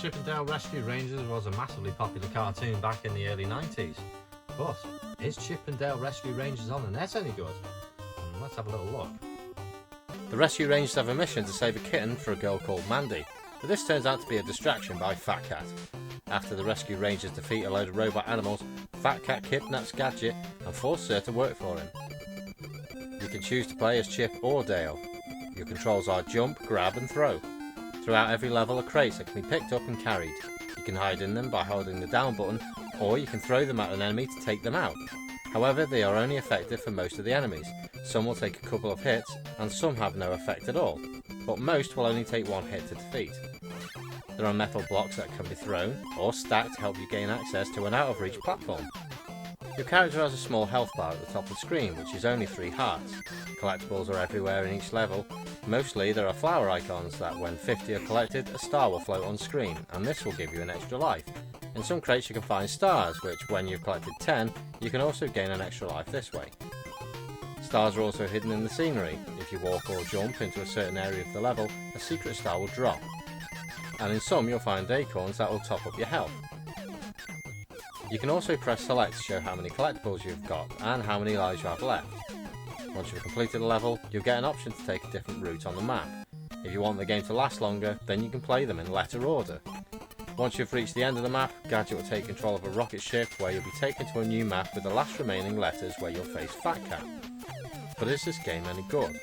Chip 'n Dale Rescue Rangers was a massively popular cartoon back in the early 90s. But is Chip 'n Dale Rescue Rangers on the NES any good? Let's have a little look. The Rescue Rangers have a mission to save a kitten for a girl called Mandy, but this turns out to be a distraction by Fat Cat. After the Rescue Rangers defeat a load of robot animals, Fat Cat kidnaps Gadget and forces her to work for him. You can choose to play as Chip or Dale. Your controls are jump, grab and throw. Throughout every level are crates that can be picked up and carried. You can hide in them by holding the down button, or you can throw them at an enemy to take them out. However, they are only effective for most of the enemies. Some will take a couple of hits, and some have no effect at all, but most will only take one hit to defeat. There are metal blocks that can be thrown, or stacked to help you gain access to an out-of-reach platform. Your character has a small health bar at the top of the screen, which is only 3 hearts. Collectibles are everywhere in each level. Mostly there are flower icons that when 50 are collected, a star will float on screen, and this will give you an extra life. In some crates you can find stars, which when you've collected 10, you can also gain an extra life this way. Stars are also hidden in the scenery. If you walk or jump into a certain area of the level, a secret star will drop. And in some you'll find acorns that will top up your health. You can also press select to show how many collectibles you've got and how many lives you have left. Once you've completed a level, you'll get an option to take a different route on the map. If you want the game to last longer, then you can play them in letter order. Once you've reached the end of the map, Gadget will take control of a rocket ship where you'll be taken to a new map with the last remaining letters where you'll face Fat Cat. But is this game any good?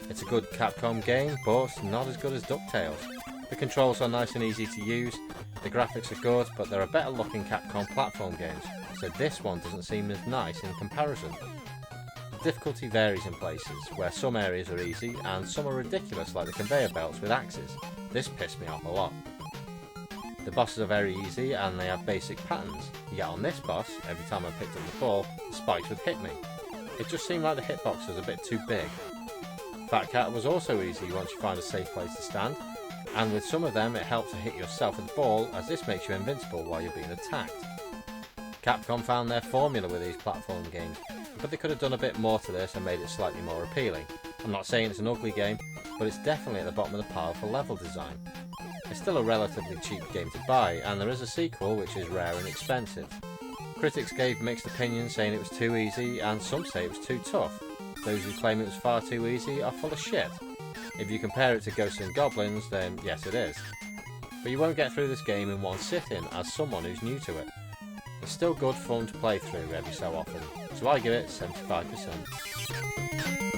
It's a good Capcom game, but not as good as DuckTales. The controls are nice and easy to use, the graphics are good, but there are better looking Capcom platform games, so this one doesn't seem as nice in comparison. The difficulty varies in places, where some areas are easy and some are ridiculous like the conveyor belts with axes. This pissed me off a lot. The bosses are very easy and they have basic patterns, yet on this boss, every time I picked up the ball, the spikes would hit me. It just seemed like the hitbox was a bit too big. Fat Cat was also easy once you find a safe place to stand, and with some of them it helps to hit yourself with the ball as this makes you invincible while you're being attacked. Capcom found their formula with these platform games, but they could have done a bit more to this and made it slightly more appealing. I'm not saying it's an ugly game, but it's definitely at the bottom of the pile for level design. It's still a relatively cheap game to buy, and there is a sequel which is rare and expensive. Critics gave mixed opinions saying it was too easy, and some say it was too tough. Those who claim it was far too easy are full of shit. If you compare it to Ghosts and Goblins, then yes it is. But you won't get through this game in one sitting as someone who's new to it. It's still good fun to play through every so often, so I give it 75%.